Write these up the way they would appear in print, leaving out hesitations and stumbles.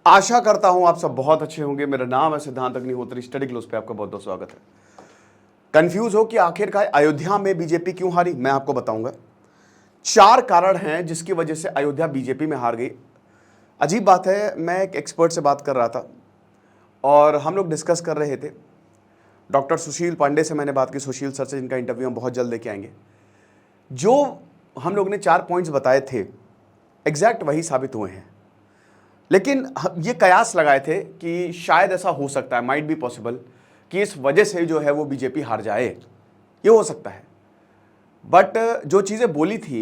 आशा करता हूं आप सब बहुत अच्छे होंगे। मेरा नाम है सिद्धांत अग्निहोत्री। स्टडी ग्लोस पे आपका बहुत बहुत स्वागत है। कंफ्यूज हो कि आखिरकार अयोध्या में बीजेपी क्यों हारी, मैं आपको बताऊंगा। 4 कारण हैं जिसकी वजह से अयोध्या बीजेपी में हार गई। अजीब बात है, मैं एक एक्सपर्ट से बात कर रहा था और हम लोग डिस्कस कर रहे थे। डॉक्टर सुशील पांडे से मैंने बात की, सुशील सर से, जिनका इंटरव्यू हम बहुत जल्द लेके आएंगे। जो हम लोग ने 4 पॉइंट्स बताए थे एग्जैक्ट वही साबित हुए हैं, लेकिन ये कयास लगाए थे कि शायद ऐसा हो सकता है, माइट बी पॉसिबल, कि इस वजह से जो है वो बीजेपी हार जाए। ये हो सकता है, बट जो चीजें बोली थी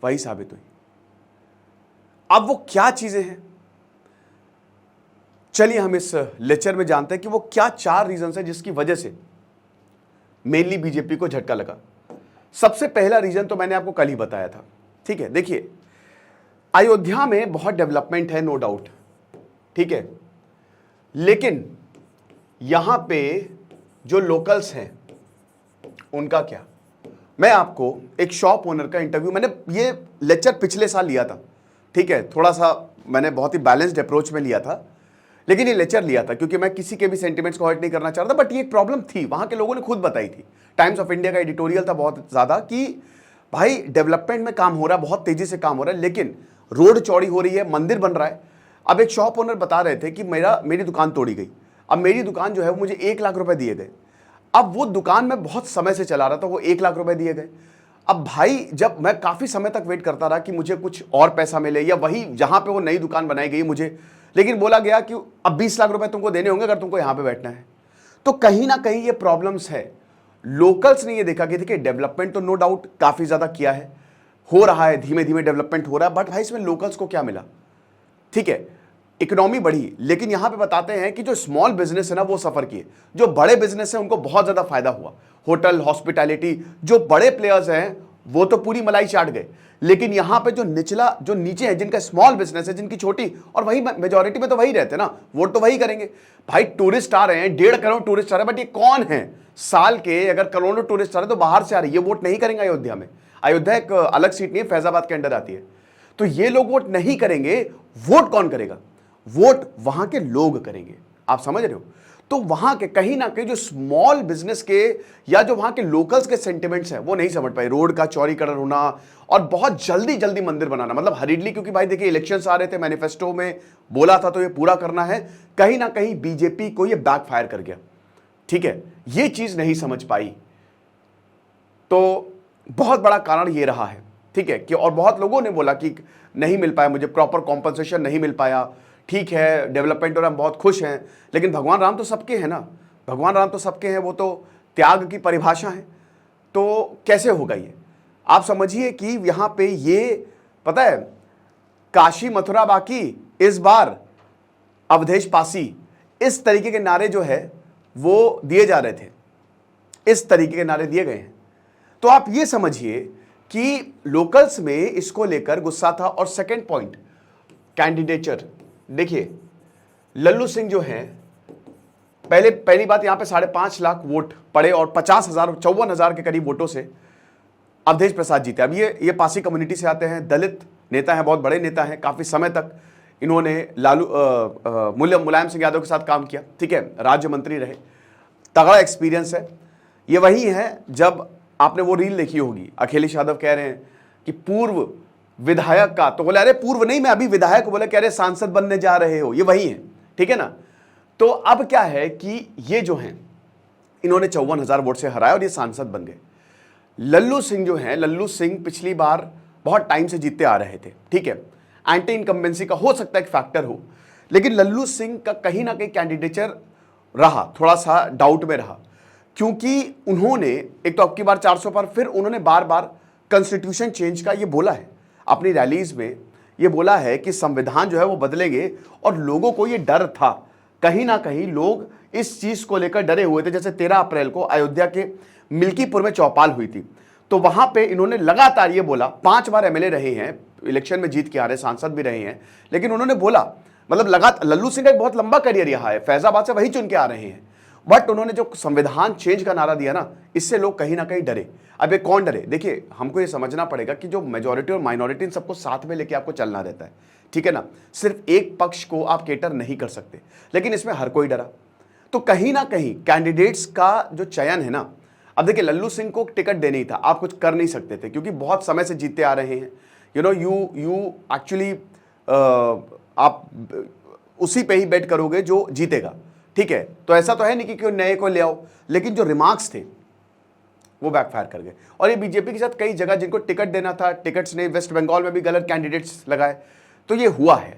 वही साबित हुई। अब वो क्या चीजें हैं, चलिए हम इस लेक्चर में जानते हैं कि वो क्या 4 रीजन है जिसकी वजह से मेनली बीजेपी को झटका लगा। सबसे पहला रीजन तो मैंने आपको कल ही बताया था। ठीक है, देखिए अयोध्या में बहुत डेवलपमेंट है, नो डाउट, ठीक है, लेकिन यहां पे जो लोकल्स हैं उनका क्या। मैं आपको एक शॉप ओनर का इंटरव्यू, मैंने ये लेक्चर पिछले साल लिया था, ठीक है, थोड़ा सा मैंने बहुत ही बैलेंस्ड अप्रोच में लिया था, लेकिन ये लेक्चर लिया था क्योंकि मैं किसी के भी सेंटिमेंट्स को हर्ट नहीं करना चाहता। बट ये एक प्रॉब्लम थी, वहां के लोगों ने खुद बताई थी। टाइम्स ऑफ इंडिया का एडिटोरियल था बहुत ज्यादा कि भाई डेवलपमेंट में काम हो रहा है, बहुत तेजी से काम हो रहा है, लेकिन रोड चौड़ी हो रही है, मंदिर बन रहा है। अब एक शॉप ओनर बता रहे थे कि मेरी दुकान तोड़ी गई। अब मेरी दुकान जो है वो मुझे 1 लाख रुपए दिए गए। अब वो दुकान मैं बहुत समय से चला रहा था, वो 1 लाख रुपए दिए गए। अब भाई जब मैं काफी समय तक वेट करता रहा कि मुझे कुछ और पैसा मिले या वही जहां पे वो नई दुकान बनाई गई मुझे, लेकिन बोला गया कि अब 20 लाख रुपए तुमको देने होंगे अगर तुमको यहां पे बैठना है। तो कहीं ना कहीं ये प्रॉब्लम्स है। लोकल्स ने ये देखा कि देखिए डेवलपमेंट तो नो डाउट काफी ज्यादा किया है, हो रहा है, धीमे धीमे डेवलपमेंट हो रहा है, बट भाई इसमें लोकल्स को क्या मिला। ठीक है, इकोनॉमी बढ़ी, लेकिन यहां पे बताते हैं कि जो स्मॉल बिजनेस है ना वो सफर किए, जो बड़े बिजनेस है उनको बहुत ज्यादा फायदा हुआ। होटल, हॉस्पिटैलिटी, जो बड़े प्लेयर्स हैं वो तो पूरी मलाई चाट गए, लेकिन यहां पे जो नीचे है, जिनका स्मॉल बिजनेस है, जिनकी छोटी, और वही मेजोरिटी में तो वही रहते ना, वोट तो वही करेंगे। भाई टूरिस्ट आ रहे हैं, 1.5 करोड़ टूरिस्ट आ रहे हैं, बट ये कौन है साल के, अगर करोड़ों टूरिस्ट आ रहे हैं तो बाहर से आ रही है, ये वोट नहीं करेंगे अयोध्या में। अयोध्या एक अलग सीट नहीं है, फैजाबाद के अंडर आती है, तो ये लोग वोट नहीं करेंगे। वोट कौन करेगा? वोट वहां के लोग करेंगे। आप समझ रहे हो? तो वहां के कहीं ना कहीं जो स्मॉल बिजनेस के या जो वहां के लोकल्स के सेंटिमेंट्स हैं वो नहीं समझ पाए। रोड का चौड़ीकरण होना और बहुत जल्दी जल्दी मंदिर बनाना, मतलब हरीडली, क्योंकि भाई देखिए इलेक्शंस आ रहे थे, मैनिफेस्टो में बोला था तो ये पूरा करना है। कहीं ना कहीं बीजेपी को ये बैकफायर कर गया। ठीक है, ये चीज नहीं समझ पाई, तो बहुत बड़ा कारण ये रहा है। ठीक है, कि और बहुत लोगों ने बोला कि नहीं मिल पाया, मुझे प्रॉपर कॉम्पनसेशन नहीं मिल पाया। ठीक है, डेवलपमेंट और हम बहुत खुश हैं, लेकिन भगवान राम तो सबके हैं ना, भगवान राम तो सबके हैं, वो तो त्याग की परिभाषा है। तो कैसे होगा ये? आप समझिए कि यहां पे ये पता है, काशी मथुरा बाकी, इस बार अवधेश पासी, इस तरीके के नारे जो है वो दिए जा रहे थे, इस तरीके के नारे दिए गए हैं। तो आप ये समझिए कि लोकल्स में इसको लेकर गुस्सा था। और सेकंड पॉइंट, कैंडिडेचर। देखिए लल्लू सिंह जो हैं, पहली बात, यहां पे 5.5 लाख वोट पड़े और 54,000 के करीब वोटों से अवधेश प्रसाद जीते। अब ये पासी कम्युनिटी से आते हैं, दलित नेता हैं, बहुत बड़े नेता हैं, काफी समय तक इन्होंने मुलायम सिंह यादव के साथ काम किया। ठीक है, राज्य मंत्री रहे, तगड़ा एक्सपीरियंस है। ये वही है, जब आपने वो रील देखी होगी, अखिलेश यादव कह रहे हैं कि पूर्व विधायक का, तो बोले अरे पूर्व नहीं, मैं अभी विधायक, बोले कह रहे सांसद बनने जा रहे हो, ये वही है। ठीक है ना? तो अब क्या है कि ये जो हैं, इन्होंने 54,000 वोट से हराया और ये सांसद बन गए। लल्लू सिंह जो हैं, लल्लू सिंह पिछली बार बहुत टाइम से जीतते आ रहे थे। ठीक है, एंटी इनकम्बेंसी का हो सकता है एक फैक्टर हो, लेकिन लल्लू सिंह का कहीं ना कहीं कैंडिडेचर रहा, थोड़ा सा डाउट में रहा, क्योंकि उन्होंने एक तो अब की बार 400 पर, फिर उन्होंने बार बार कॉन्स्टिट्यूशन चेंज का ये बोला है अपनी रैलीज में, ये बोला है कि संविधान जो है वो बदलेंगे, और लोगों को ये डर था, कहीं ना कहीं लोग इस चीज को लेकर डरे हुए थे। जैसे 13 अप्रैल को अयोध्या के मिल्कीपुर में चौपाल हुई थी, तो वहां पे इन्होंने लगातार ये बोला, 5 बार एमएलए रहे हैं, इलेक्शन में जीत के आ रहे, सांसद भी रहे हैं, लेकिन उन्होंने बोला, मतलब लगातार, लल्लू सिंह का एक बहुत लंबा करियर रहा है, फैजाबाद से वही चुन के आ रहे हैं, बट उन्होंने जो संविधान चेंज का नारा दिया ना, इससे लोग कहीं ना कहीं डरे। अब ये कौन डरे? देखिए, हमको ये समझना पड़ेगा कि जो मेजॉरिटी और माइनॉरिटी, इन सबको साथ में लेके आपको चलना रहता है, ठीक है ना। सिर्फ एक पक्ष को आप केटर नहीं कर सकते, लेकिन इसमें हर कोई डरा। तो कहीं ना कहीं कैंडिडेट्स का जो चयन है ना, अब देखिए लल्लू सिंह को टिकट देना ही था, आप कुछ कर नहीं सकते थे क्योंकि बहुत समय से जीतते आ रहे हैं। यू एक्चुअली आप उसी पे ही बेट करोगे जो जीतेगा, ठीक है। तो ऐसा तो है नहीं कि कोई नए को ले आओ, लेकिन जो रिमार्क्स थे वो बैकफायर कर गए। और ये बीजेपी के साथ कई जगह जिनको टिकट देना था, टिकट्स ने, वेस्ट बंगाल में भी गलत कैंडिडेट्स लगाए, तो ये हुआ है।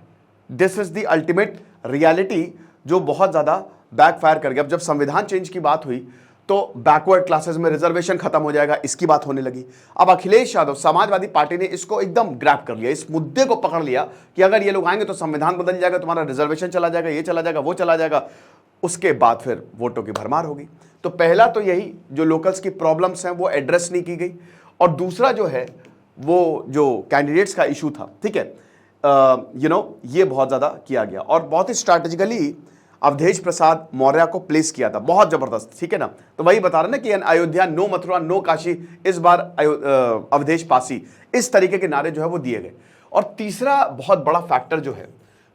This is the ultimate reality जो बहुत ज्यादा बैकफायर कर गया। अब जब संविधान चेंज की बात हुई तो बैकवर्ड क्लासेस में रिजर्वेशन खत्म हो जाएगा, इसकी बात होने लगी। अब अखिलेश यादव, समाजवादी पार्टी ने इसको एकदम ग्रैब कर लिया, इस मुद्दे को पकड़ लिया कि अगर ये लोग आएंगे तो संविधान बदल जाएगा, तुम्हारा रिजर्वेशन चला जाएगा, ये चला जाएगा, वो चला जाएगा। उसके बाद फिर वोटों की भरमार होगी। तो पहला तो यही, जो लोकल्स की प्रॉब्लम्स हैं वो एड्रेस नहीं की गई, और दूसरा जो है वो जो कैंडिडेट्स का इशू था, ठीक है, ये बहुत ज्यादा किया गया और बहुत ही स्ट्रैटेजिकली अवधेश प्रसाद मौर्य को प्लेस किया था, बहुत जबरदस्त, ठीक है ना। तो वही बता रहे ना कि अयोध्या नो मथुरा नो काशी, इस बार अवधेश पासी, इस तरीके के नारे जो है वो दिए गए। और तीसरा बहुत बड़ा फैक्टर जो है,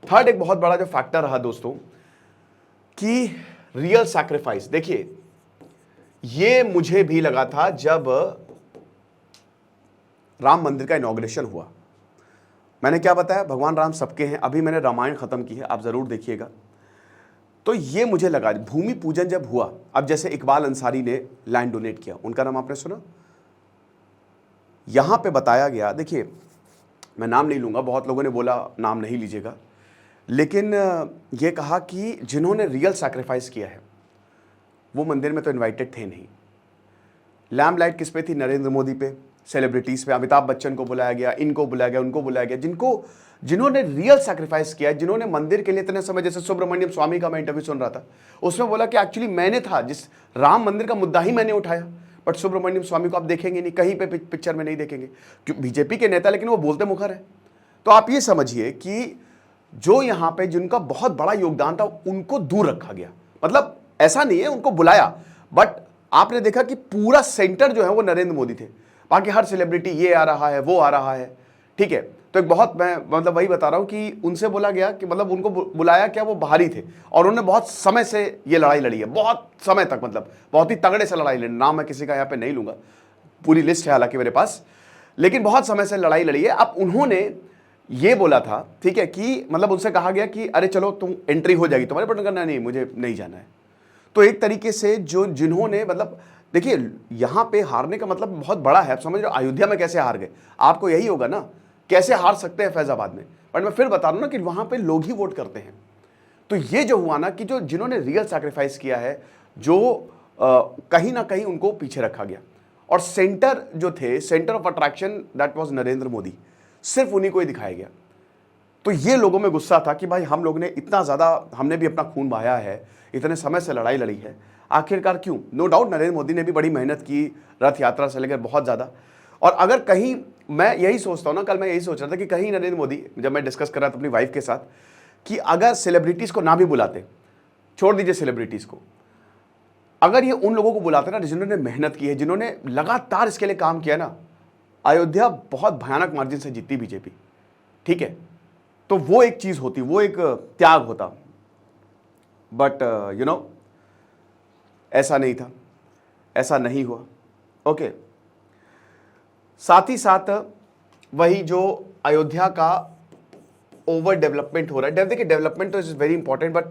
थर्ड एक बहुत बड़ा जो फैक्टर रहा दोस्तों, कि रियल सैक्रिफाइस। देखिए, ये मुझे भी लगा था जब राम मंदिर का इनॉग्रेशन हुआ। मैंने क्या बताया, भगवान राम सबके हैं। अभी मैंने रामायण खत्म की है, आप जरूर देखिएगा। तो ये मुझे लगा, भूमि पूजन जब हुआ, अब जैसे इकबाल अंसारी ने लैंड डोनेट किया, उनका नाम आपने सुना? यहां पे बताया गया, देखिए मैं नाम नहीं लूंगा, बहुत लोगों ने बोला नाम नहीं लीजिएगा, लेकिन ये कहा कि जिन्होंने रियल सैक्रिफाइस किया है वो मंदिर में तो इनवाइटेड थे नहीं। लैम्प लाइट किस पे थी? नरेंद्र मोदी पे, सेलिब्रिटीज पे, अमिताभ बच्चन को बुलाया गया, इनको बुलाया गया, उनको बुलाया गया, जिन्होंने रियल सैक्रिफाइस किया है, जिन्होंने मंदिर के लिए इतने समय, जैसे सुब्रमण्यम स्वामी का मैं इंटरव्यू सुन रहा था, उसमें बोला कि एक्चुअली मैंने था, जिस राम मंदिर का मुद्दा ही मैंने उठाया, बट सुब्रमण्यम स्वामी को आप देखेंगे नहीं, कहीं पे पिक्चर में नहीं देखेंगे, क्यों? बीजेपी के नेता, लेकिन वो बोलते मुखर है। तो आप ये समझिए कि जो यहां पे जिनका बहुत बड़ा योगदान था उनको दूर रखा गया। मतलब ऐसा नहीं है उनको बुलाया, बट आपने देखा कि पूरा सेंटर जो है वो नरेंद्र मोदी थे, बाकी हर सेलिब्रिटी ये आ रहा है, वो आ रहा है, ठीक है। तो एक बहुत, मैं मतलब वही बता रहा हूं कि उनसे बोला गया कि मतलब उनको बुलाया क्या, वो बाहरी थे और उन्होंने बहुत समय से ये लड़ाई लड़ी है, बहुत समय तक, मतलब बहुत ही तगड़े से लड़ाई लड़ी। नाम मैं किसी का यहाँ पे नहीं लूंगा, पूरी लिस्ट है हालांकि मेरे पास, लेकिन बहुत समय से लड़ाई लड़ी है। अब उन्होंने ये बोला था, ठीक है, कि मतलब उनसे कहा गया कि अरे चलो तुम एंट्री हो जाएगी तुम्हारे, बटन करना नहीं, मुझे नहीं जाना है। तो एक तरीके से जिन्होंने, मतलब देखिए यहां पे हारने का मतलब बहुत बड़ा है। आप समझ रहे हो अयोध्या में कैसे हार गए, आपको यही होगा ना, कैसे हार सकते हैं फैजाबाद में। बट मैं फिर बता रहा हूं ना कि वहां पे लोग ही वोट करते हैं। तो ये जो हुआ ना कि जिन्होंने रियल सैक्रिफाइस किया है, जो कहीं ना कहीं उनको पीछे रखा गया, और सेंटर जो थे, centre of attraction, that was Narendra Modi, सिर्फ उन्हीं को ही दिखाया गया। तो ये लोगों में गुस्सा था कि भाई हम लोग ने इतना ज्यादा, हमने भी अपना खून बहाया है, इतने समय से लड़ाई लड़ी है, आखिरकार क्यों? नो डाउट नरेंद्र मोदी ने भी बड़ी मेहनत की, रथ यात्रा से लेकर बहुत ज्यादा। और अगर कहीं, मैं यही सोचता हूं ना, कल मैं यही सोच रहा था कि कहीं नरेंद्र मोदी, जब मैं डिस्कस कर रहा था अपनी वाइफ के साथ, कि अगर सेलिब्रिटीज को ना भी बुलाते, छोड़ दीजिए सेलिब्रिटीज को, अगर ये उन लोगों को बुलाते ना जिन्होंने मेहनत की है, जिन्होंने लगातार इसके लिए काम किया ना, अयोध्या बहुत भयानक मार्जिन से जीती बीजेपी, ठीक है। तो वो एक चीज होती, वो एक त्याग होता, बट ऐसा नहीं था, ऐसा नहीं हुआ। ओके, साथ ही साथ वही जो अयोध्या का ओवर डेवलपमेंट हो रहा है। देखिए डेवलपमेंट तो इज वेरी इंपॉर्टेंट, बट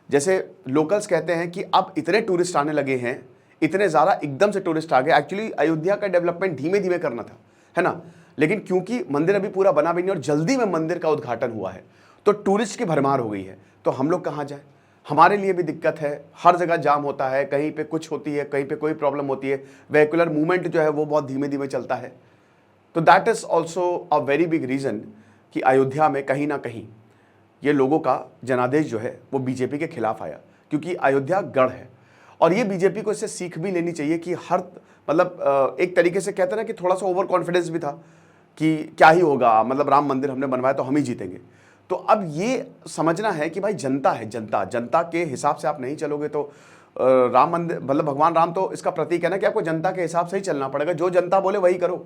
जैसे लोकल्स कहते हैं कि अब इतने टूरिस्ट आने लगे हैं, इतने ज़्यादा एकदम से टूरिस्ट आ गए। एक्चुअली अयोध्या का डेवलपमेंट धीमे धीमे करना था, है ना, लेकिन क्योंकि मंदिर अभी पूरा बना भी नहीं और जल्दी में मंदिर का उद्घाटन हुआ है, तो टूरिस्ट की भरमार हो गई है। तो हम लोग कहाँ जाए, हमारे लिए भी दिक्कत है, हर जगह जाम होता है, कहीं पे कुछ होती है, कहीं पे कोई प्रॉब्लम होती है, वेहिकुलर मूवमेंट जो है वो बहुत धीमे धीमे चलता है। तो that is also a very big reason कि अयोध्या में कहीं ना कहीं ये लोगों का जनादेश जो है वो बीजेपी के खिलाफ आया, क्योंकि अयोध्या गढ़ है। और ये बीजेपी को इससे सीख भी लेनी चाहिए कि हर, मतलब एक तरीके से कहते हैं ना कि थोड़ा सा ओवर कॉन्फिडेंस भी था कि क्या ही होगा, मतलब राम मंदिर हमने बनवाया तो हम ही जीतेंगे। तो अब ये समझना है कि भाई जनता है, जनता के हिसाब से आप नहीं चलोगे तो राम मंदिर मतलब भगवान राम तो इसका प्रतीक है ना कि आपको जनता के हिसाब से ही चलना पड़ेगा, जो जनता बोले वही करो।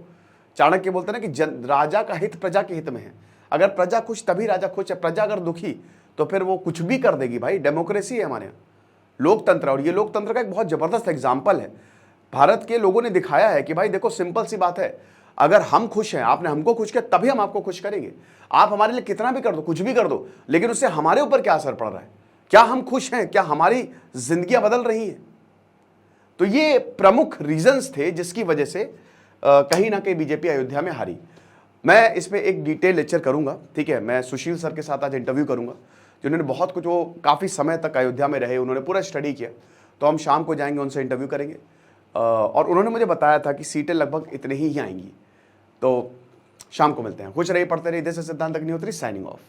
चाणक्य बोलते हैं ना कि राजा का हित प्रजा के हित में है। अगर प्रजा खुश तभी राजा खुश है, प्रजा अगर दुखी तो फिर वो कुछ भी कर देगी। भाई डेमोक्रेसी है हमारे यहाँ, लोकतंत्र, और ये लोकतंत्र का एक बहुत जबरदस्त एग्जाम्पल है। भारत के लोगों ने दिखाया है कि भाई देखो सिंपल सी बात है, अगर हम खुश हैं, आपने हमको खुश किया तभी हम आपको खुश करेंगे। आप हमारे लिए कितना भी कर दो, कुछ भी कर दो, लेकिन उससे हमारे ऊपर क्या असर पड़ रहा है, क्या हम खुश हैं, क्या हमारी जिंदगियां बदल रही हैं। तो ये प्रमुख रीजंस थे जिसकी वजह से कहीं ना कहीं बीजेपी अयोध्या में हारी। मैं इस पर एक डिटेल लेक्चर करूंगा, ठीक है। मैं सुशील सर के साथ आज इंटरव्यू करूंगा, जिन्होंने बहुत कुछ, वो काफ़ी समय तक अयोध्या में रहे, उन्होंने पूरा स्टडी किया। तो हम शाम को जाएंगे, उनसे इंटरव्यू करेंगे। और उन्होंने मुझे बताया था कि सीटें लगभग इतने ही आएंगी। तो शाम को मिलते हैं। खुश रहिए, पढ़ते रहिए। दिस इज सिद्धांत अग्निहोत्री साइनिंग ऑफ।